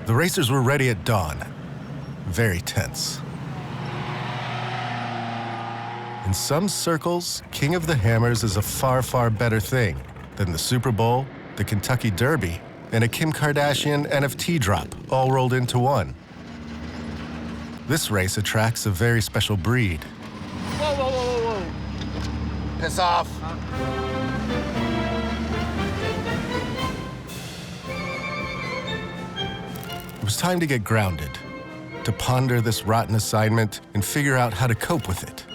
The racers were ready at dawn, very tense. In some circles, King of the Hammers is a far, far better thing than the Super Bowl, the Kentucky Derby, and a Kim Kardashian NFT drop all rolled into one. This race attracts a very special breed. Whoa, whoa, whoa, whoa, whoa. Piss off. It was time to get grounded, to ponder this rotten assignment and figure out how to cope with it.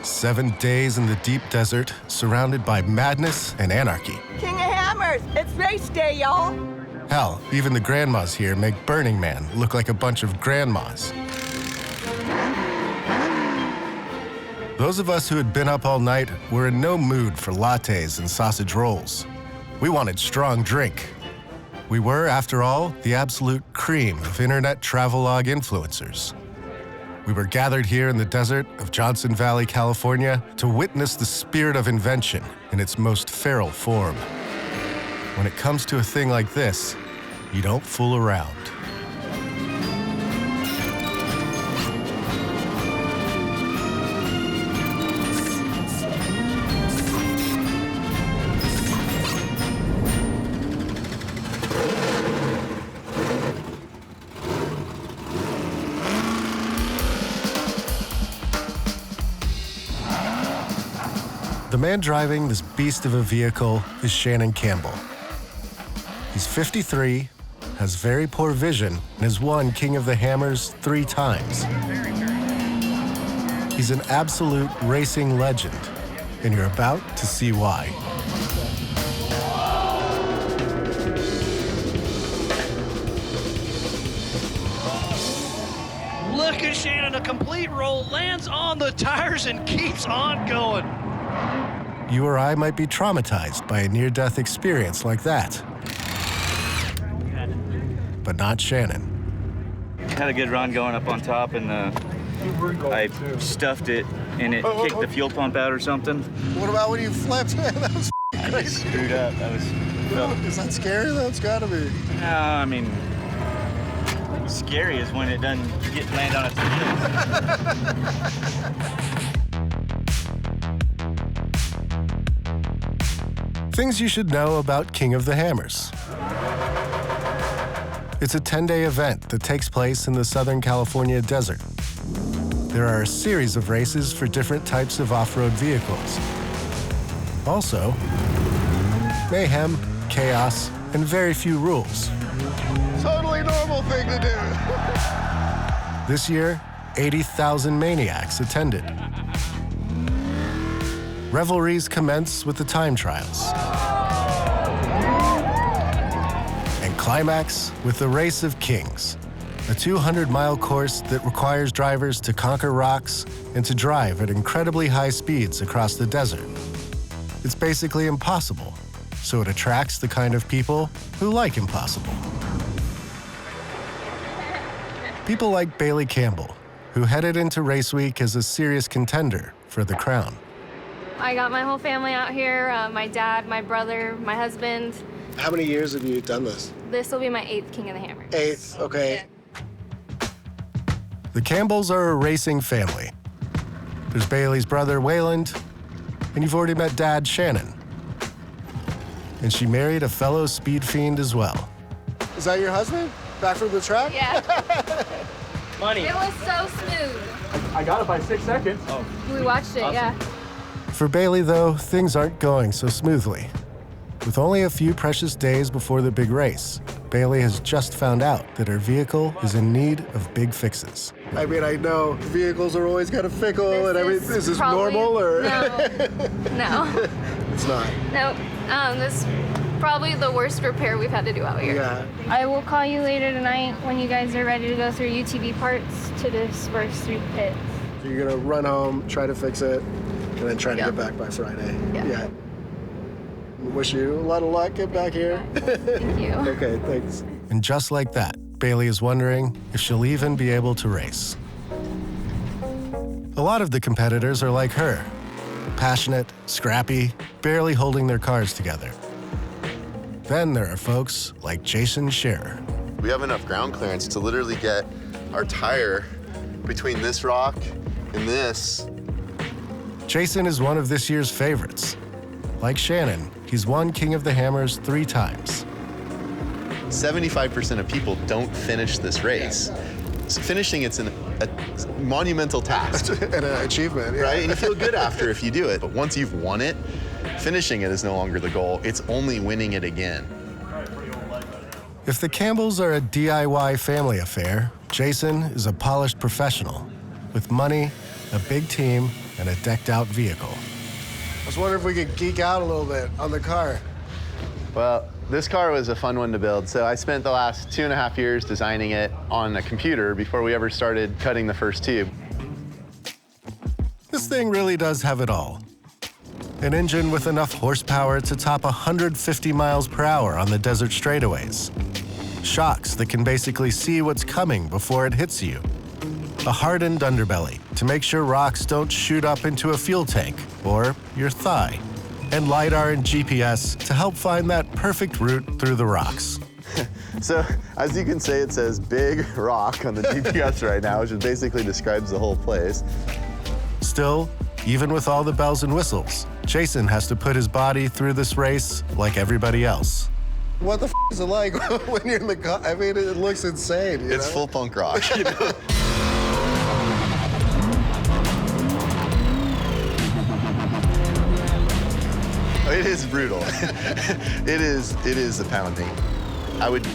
7 days in the deep desert, surrounded by madness and anarchy. King of Hammers, it's race day, y'all. Hell, even the grandmas here make Burning Man look like a bunch of grandmas. Those of us who had been up all night were in no mood for lattes and sausage rolls. We wanted strong drink. We were, after all, the absolute cream of internet travelogue influencers. We were gathered here in the desert of Johnson Valley, California, to witness the spirit of invention in its most feral form. When it comes to a thing like this, you don't fool around. The man driving this beast of a vehicle is Shannon Campbell. He's 53, has very poor vision, and has won King of the Hammers 3 times. He's an absolute racing legend, and you're about to see why. Look at Shannon, a complete roll, lands on the tires and keeps on going. You or I might be traumatized by a near-death experience like that. But not Shannon. Had a good run going up on top, and I stuffed it, and it kicked the fuel pump out or something. What about when you flipped? That was I crazy. just screwed up. Is that scary? That's gotta be. No, I mean, what's scary is when it doesn't land on its wheels. Things you should know about King of the Hammers. It's a 10-day event that takes place in the Southern California desert. There are a series of races for different types of off-road vehicles. Also, mayhem, chaos, and very few rules. Totally normal thing to do. This year, 80,000 maniacs attended. Revelries commence with the time trials. And climax with the Race of Kings, a 200-mile course that requires drivers to conquer rocks and to drive at incredibly high speeds across the desert. It's basically impossible, so it attracts the kind of people who like impossible. People like Bailey Campbell, who headed into race week as a serious contender for the crown. I got my whole family out here, my dad, my brother, my husband. How many years have you done this? This will be my 8th King of the Hammers. 8th, okay. The Campbells are a racing family. There's Bailey's brother, Wayland, and you've already met Dad, Shannon. And she married a fellow speed fiend as well. Is that your husband? Back from the track? Yeah. Money. It was so smooth. I got it by 6 seconds. Oh. We watched it, yeah. For Bailey, though, things aren't going so smoothly. With only a few precious days before the big race, Bailey has just found out that her vehicle is in need of big fixes. I mean, I know vehicles are always kind of fickle and everything. Is this probably, normal or? No. It's not. No. This is probably the worst repair we've had to do out here. Yeah. I will call you later tonight when you guys are ready to go through UTV parts to disperse through pits. So you're gonna run home, try to fix it, and then try to get back by Friday. Yeah. Wish you a lot of luck. Get back here. Thank you. Okay, thanks. And just like that, Bailey is wondering if she'll even be able to race. A lot of the competitors are like her, passionate, scrappy, barely holding their cars together. Then there are folks like Jason Scherer. We have enough ground clearance to literally get our tire between this rock and this. Jason is one of this year's favorites. Like Shannon, he's won King of the Hammers 3 times. 75% of people don't finish this race. So finishing it's a monumental task. And an achievement, yeah. Right? And you feel good after if you do it. But once you've won it, finishing it is no longer the goal. It's only winning it again. If the Campbells are a DIY family affair, Jason is a polished professional with money, a big team, and a decked-out vehicle. I was wondering if we could geek out a little bit on the car. Well, this car was a fun one to build. So I spent the last 2.5 years designing it on a computer before we ever started cutting the first tube. This thing really does have it all. An engine with enough horsepower to top 150 miles per hour on the desert straightaways. Shocks that can basically see what's coming before it hits you. A hardened underbelly to make sure rocks don't shoot up into a fuel tank or your thigh. And LiDAR and GPS to help find that perfect route through the rocks. So, as you can see, it says Big Rock on the GPS right now, which basically describes the whole place. Still, even with all the bells and whistles, Jason has to put his body through this race like everybody else. What the is it like when you're in the car? I mean, it looks insane. You It's know? full punk rock, you know? It is brutal. It is a pounding. I would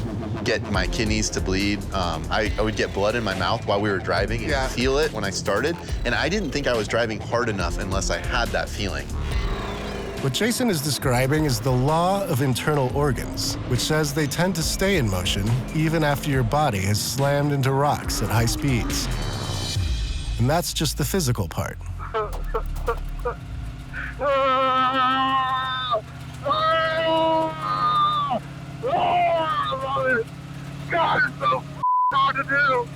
get my kidneys to bleed. I would get blood in my mouth while we were driving and feel it when I started. And I didn't think I was driving hard enough unless I had that feeling. What Jason is describing is the law of internal organs, which says they tend to stay in motion even after your body has slammed into rocks at high speeds. And that's just the physical part. God, it's so hard to do.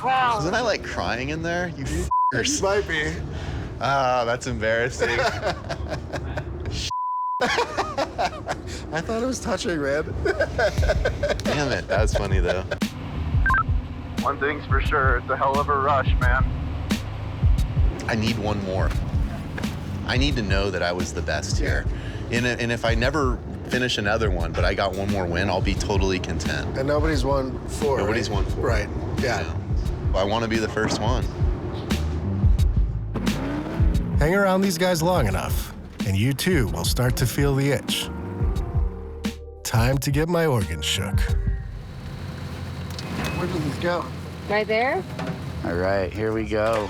Wasn't I like crying in there? You f***ers. Might be. Ah, that's embarrassing. I thought it was touching, man. Damn it, that was funny though. One thing's for sure, it's a hell of a rush, man. I need one more. I need to know that I was the best here. And if I never finish another one, but I got one more win, I'll be totally content. And nobody's won 4. Nobody's won 4. Right. Yeah. You know? I want to be the first one. Hang around these guys long enough, and you too will start to feel the itch. Time to get my organs shook. Where does this go? Right there? All right, here we go.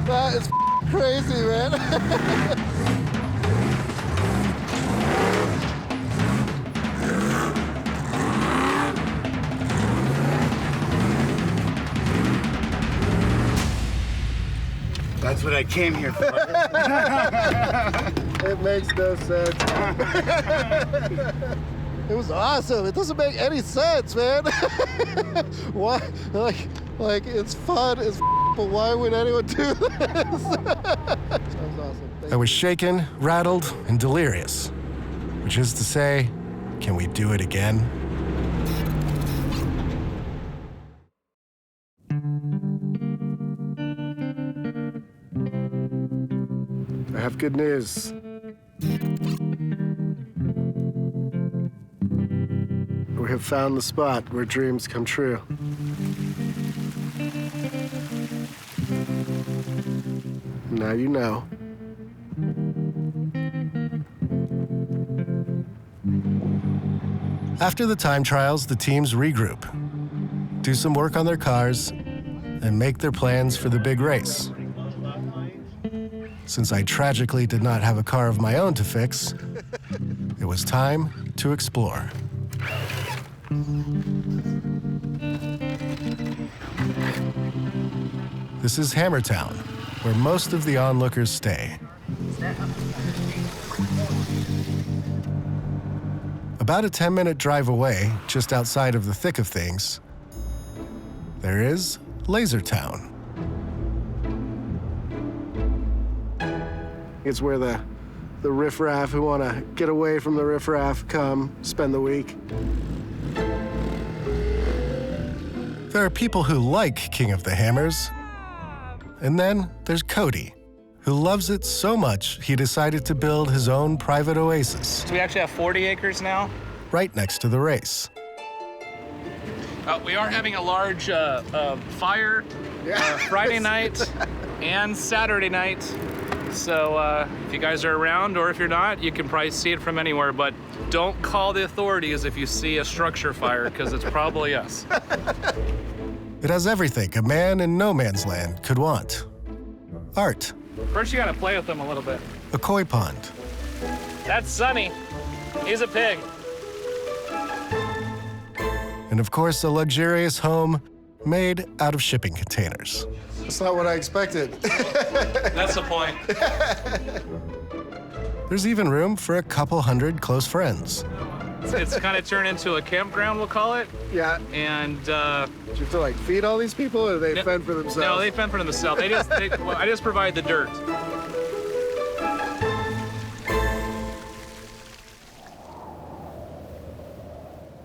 That is crazy, man. That's what I came here for. It makes no sense. It was awesome. It doesn't make any sense, man. Why? Like it's fun as but why would anyone do this? That was awesome. I was shaken, rattled, and delirious, which is to say, can we do it again? I have good news. We have found the spot where dreams come true. Now you know. After the time trials, the teams regroup, do some work on their cars, and make their plans for the big race. Since I tragically did not have a car of my own to fix, it was time to explore. This is Hammertown, where most of the onlookers stay. About a 10-minute drive away, just outside of the thick of things, there is Lasertown. It's where the riffraff who want to get away from the riffraff come spend the week. There are people who like King of the Hammers. And then there's Cody, who loves it so much he decided to build his own private oasis. So we actually have 40 acres now. Right next to the race. We are having a large fire Friday night and Saturday night. So if you guys are around, or if you're not, you can probably see it from anywhere, but don't call the authorities if you see a structure fire, because it's probably us. It has everything a man in no man's land could want. Art. First, you gotta play with them a little bit. A koi pond. That's Sonny. He's a pig. And of course, a luxurious home made out of shipping containers. That's not what I expected. That's the point. There's even room for a couple hundred close friends. It's kind of turned into a campground, we'll call it. Yeah. And Do you have to like feed all these people, or they fend for themselves? No, they fend for themselves. I just provide the dirt.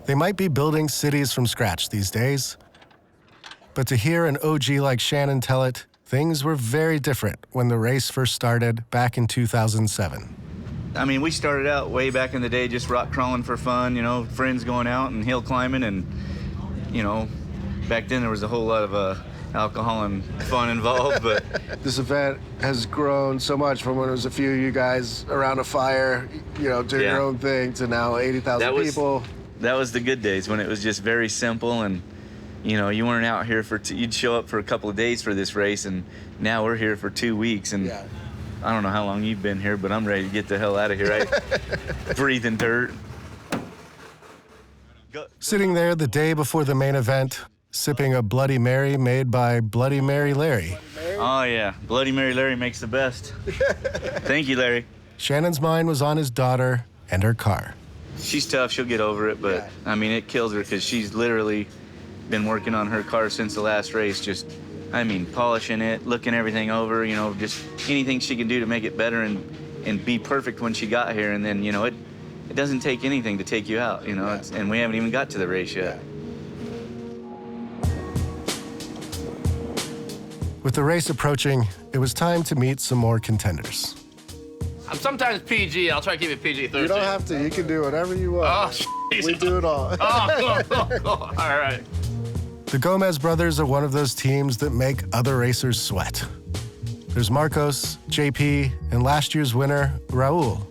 They might be building cities from scratch these days, but to hear an OG like Shannon tell it, things were very different when the race first started back in 2007. I mean, we started out way back in the day just rock crawling for fun, you know, friends going out and hill climbing, and, you know, back then there was a whole lot of alcohol and fun involved, but... This event has grown so much from when it was a few of you guys around a fire, you know, doing your own thing, to now 80,000 people. That was the good days when it was just very simple, and, you know, you weren't out here for, you'd show up for a couple of days for this race, and now we're here for 2 weeks, and I don't know how long you've been here, but I'm ready to get the hell out of here, right? Breathing dirt. Sitting there the day before the main event, sipping a Bloody Mary made by Bloody Mary Larry. Oh yeah, Bloody Mary Larry makes the best. Thank you, Larry. Shannon's mind was on his daughter and her car. She's tough, she'll get over it, but I mean, it kills her because she's literally been working on her car since the last race, just, I mean, polishing it, looking everything over, you know, just anything she can do to make it better and be perfect when she got here. And then, you know, it doesn't take anything to take you out, you know, and we haven't even got to the race yet. With the race approaching, it was time to meet some more contenders. I'm sometimes PG. I'll try to keep it PG Thursday. You don't have to. You can do whatever you want. Oh, we do it all. Cool. All right. The Gomez brothers are one of those teams that make other racers sweat. There's Marcos, JP, and last year's winner, Raul.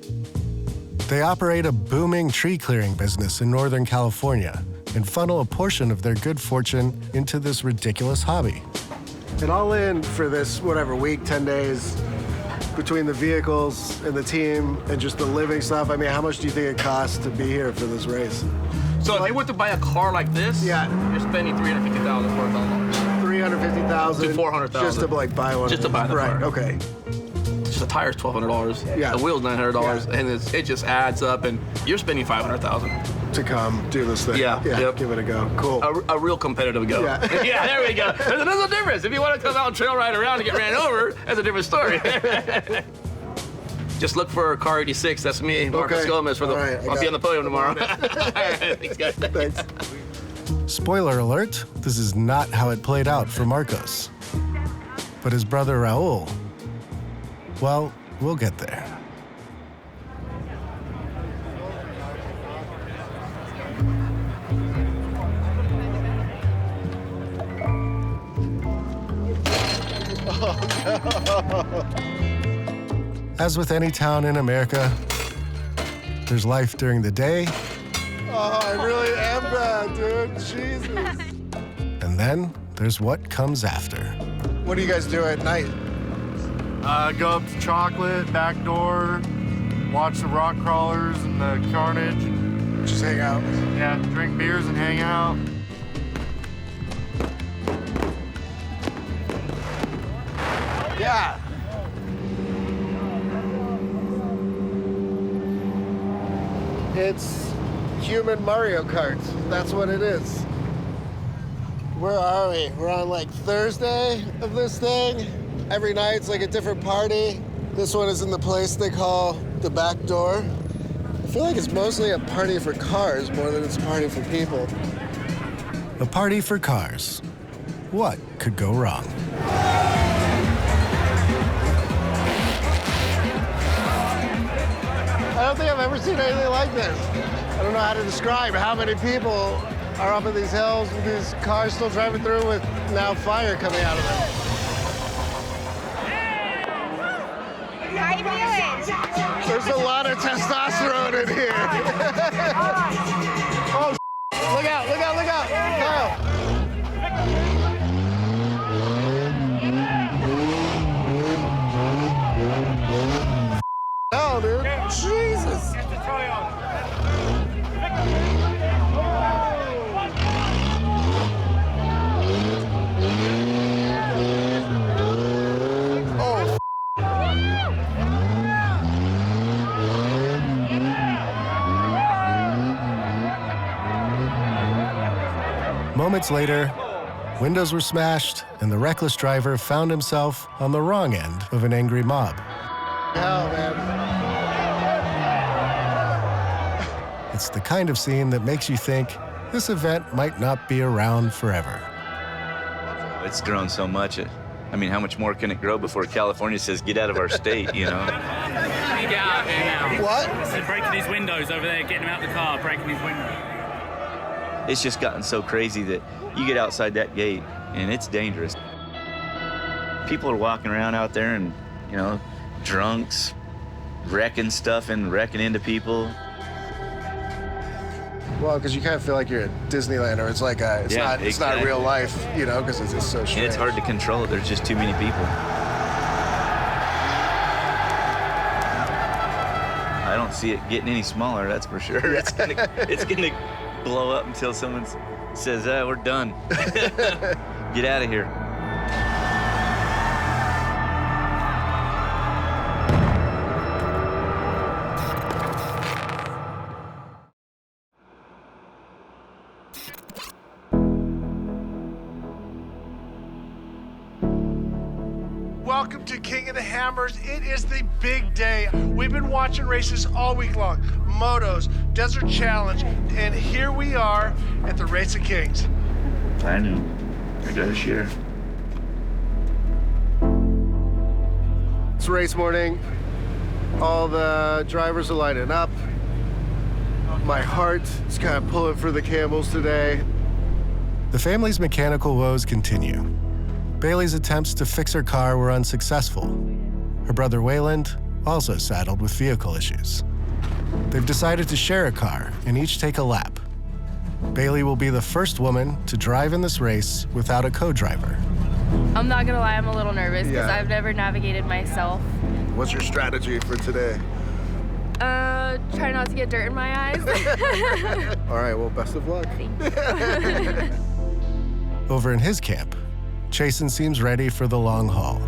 They operate a booming tree clearing business in Northern California and funnel a portion of their good fortune into this ridiculous hobby. And all in for this, whatever, week, 10 days, between the vehicles and the team and just the living stuff, I mean, how much do you think it costs to be here for this race? So if you went to buy a car like this, you're spending $350,000, $400,000. $350,000 to $400,000 just to like buy one. Just to buy the car. Right. Okay. Just the tires $1,200. Yeah. The wheels $900, and it just adds up, and you're spending $500,000 to come do this thing. Yeah. Yep. Give it a go. Cool. A real competitive go. Yeah. Yeah, there we go. There's a difference. If you want to come out and trail ride around and get ran over, that's a different story. Just look for car 86. That's me, Marcos Gomez. I'll be on the podium tomorrow. All right, thanks, guys. Thanks. Spoiler alert, this is not how it played out for Marcos. But his brother Raul, well, we'll get there. As with any town in America, there's life during the day. Oh, I really am bad, dude. Jesus. And then there's what comes after. What do you guys do at night? Go up to Chocolate, back door, watch the rock crawlers and the carnage. Just hang out. Yeah, drink beers and hang out. Yeah. It's human Mario Kart. That's what it is. Where are we? We're on like Thursday of this thing. Every night it's like a different party. This one is in the place they call the back door. I feel like it's mostly a party for cars more than it's a party for people. A party for cars. What could go wrong? I don't think I've ever seen anything like this. I don't know how to describe how many people are up in these hills with these cars still driving through with now fire coming out of them. How you feeling? There's a lot of testosterone in here. Oh, look out, look out, look out. Kyle. Oh, dude. Jesus. Oh. Moments later, windows were smashed, and the reckless driver found himself on the wrong end of an angry mob. Hell, man. It's the kind of scene that makes you think this event might not be around forever. It's grown so much. I mean, how much more can it grow before California says, get out of our state, you know? Get out of here now. What? They're breaking these windows over there, getting them out of the car, breaking these windows. It's just gotten so crazy that you get outside that gate and it's dangerous. People are walking around out there and, you know, drunks, wrecking stuff and wrecking into people. Well, because you kind of feel like you're at Disneyland, or it's like it's not real life, you know, because it's just so strange. And it's hard to control it. There's just too many people. I don't see it getting any smaller, that's for sure. It's gonna blow up until someone says, we're done. Get out of here. Welcome to King of the Hammers. It is the big day. We've been watching races all week long. Motos, Desert Challenge, and here we are at the Race of Kings. I knew. I got a share. It's race morning. All the drivers are lining up. My heart is kind of pulling for the Campbells today. The family's mechanical woes continue. Bailey's attempts to fix her car were unsuccessful. Her brother Wayland also saddled with vehicle issues. They've decided to share a car and each take a lap. Bailey will be the first woman to drive in this race without a co-driver. I'm not gonna lie, I'm a little nervous because I've never navigated myself. What's your strategy for today? Try not to get dirt in my eyes. All right, well, best of luck. Over in his camp, Chasen seems ready for the long haul.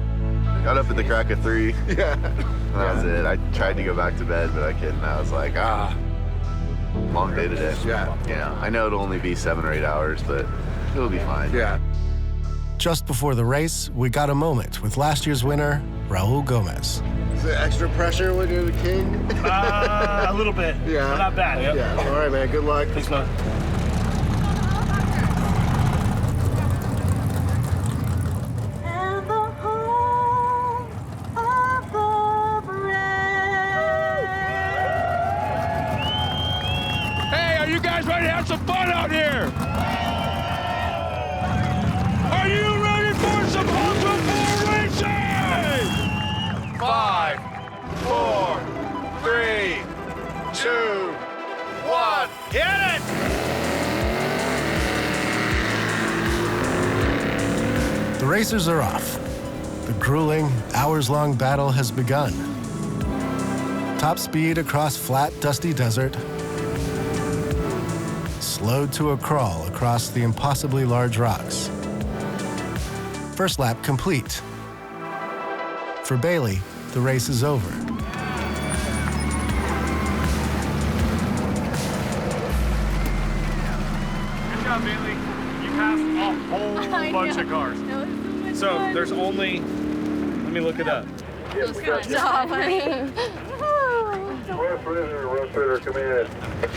Got up at the crack of 3. Yeah. That was it. I tried to go back to bed, but I couldn't. I was like, long day today. Yeah. Yeah. I know it'll only be 7 or 8 hours, but it'll be fine. Yeah. Just before the race, we got a moment with last year's winner, Raul Gomez. Is it extra pressure when you're the king? A little bit. Yeah. But not bad. Yep. Yeah. All right, man. Good luck. Thanks, man. Ready to have some fun out here? Are you ready for some Ultra 4 racing? 5, 4, 3, 2, 1. Hit it! The racers are off. The grueling, hours-long battle has begun. Top speed across flat, dusty desert, slowed to a crawl across the impossibly large rocks. First lap complete. For Bailey, the race is over. job, Bailey. You passed a whole bunch of cars. So there's only, let me look it up. Good job, honey.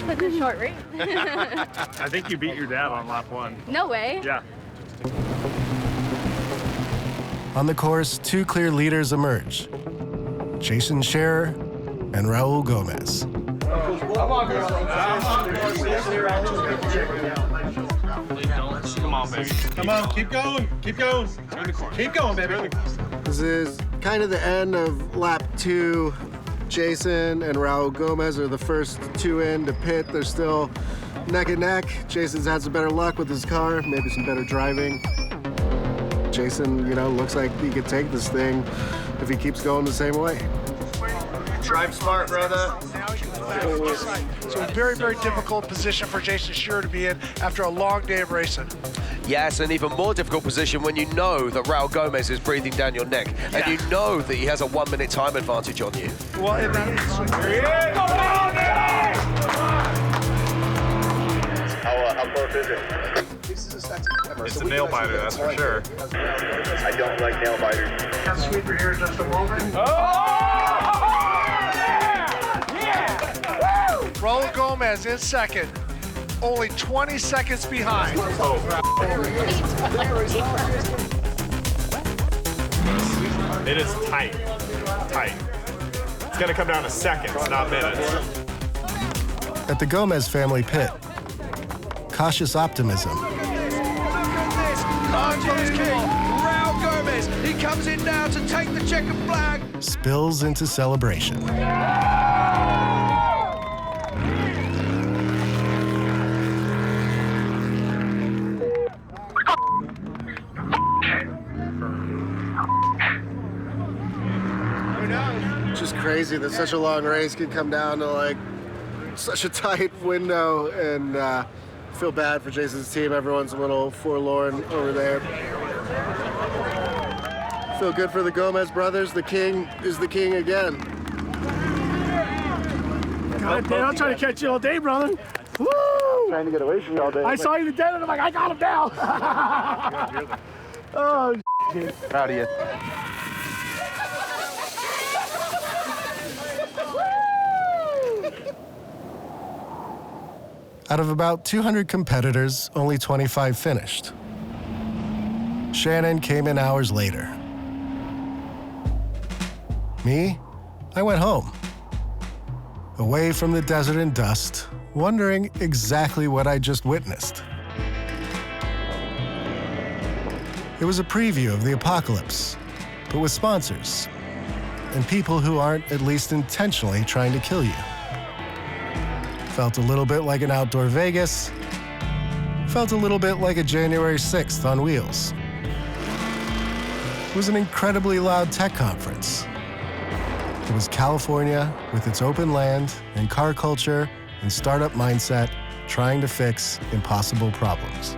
With the short race. I think you beat your dad on lap 1. No way. Yeah. On the course, 2 clear leaders emerge. Jason Scherer and Raul Gomez. Come on, baby. Come on, keep going, keep going. Keep going, baby. This is kind of the end of lap 2. Jason and Raul Gomez are the first 2 in to pit. They're still neck and neck. Jason's had some better luck with his car, maybe some better driving. Jason, you know, looks like he could take this thing if he keeps going the same way. Drive smart, brother. So a very, very difficult position for Jason Scherer to be in after a long day of racing. Yes, an even more difficult position when you know that Raul Gomez is breathing down your neck, and you know that he has a 1-minute time advantage on you. Well, and How close is it? It's a nail biter, that's for sure. I don't like nail biters. Sweeper here in just a moment. Raul Gomez in second, only 20 seconds behind. It is tight, tight. It's gonna come down to seconds, not minutes. At the Gomez family pit, cautious optimism Raul Gomez, he comes in now to take the checkered flag. spills into celebration. It's just crazy that such a long race can come down to like such a tight window, and feel bad for Jason's team. Everyone's a little forlorn over there. Feel good for the Gomez brothers. The king is the king again. God damn, I'm trying to catch you all day, brother. Woo! Trying to get away from you all day. I saw you the dead and I'm like, I got him down. Oh, Proud of you. Out of about 200 competitors, only 25 finished. Shannon came in hours later. Me? I went home. Away from the desert and dust, wondering exactly what I just witnessed. It was a preview of the apocalypse, but with sponsors and people who aren't at least intentionally trying to kill you. Felt a little bit like an outdoor Vegas. Felt a little bit like a January 6th on wheels. It was an incredibly loud tech conference. It was California with its open land and car culture and startup mindset trying to fix impossible problems.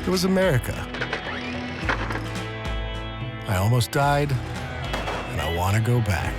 It was America. I almost died, and I want to go back.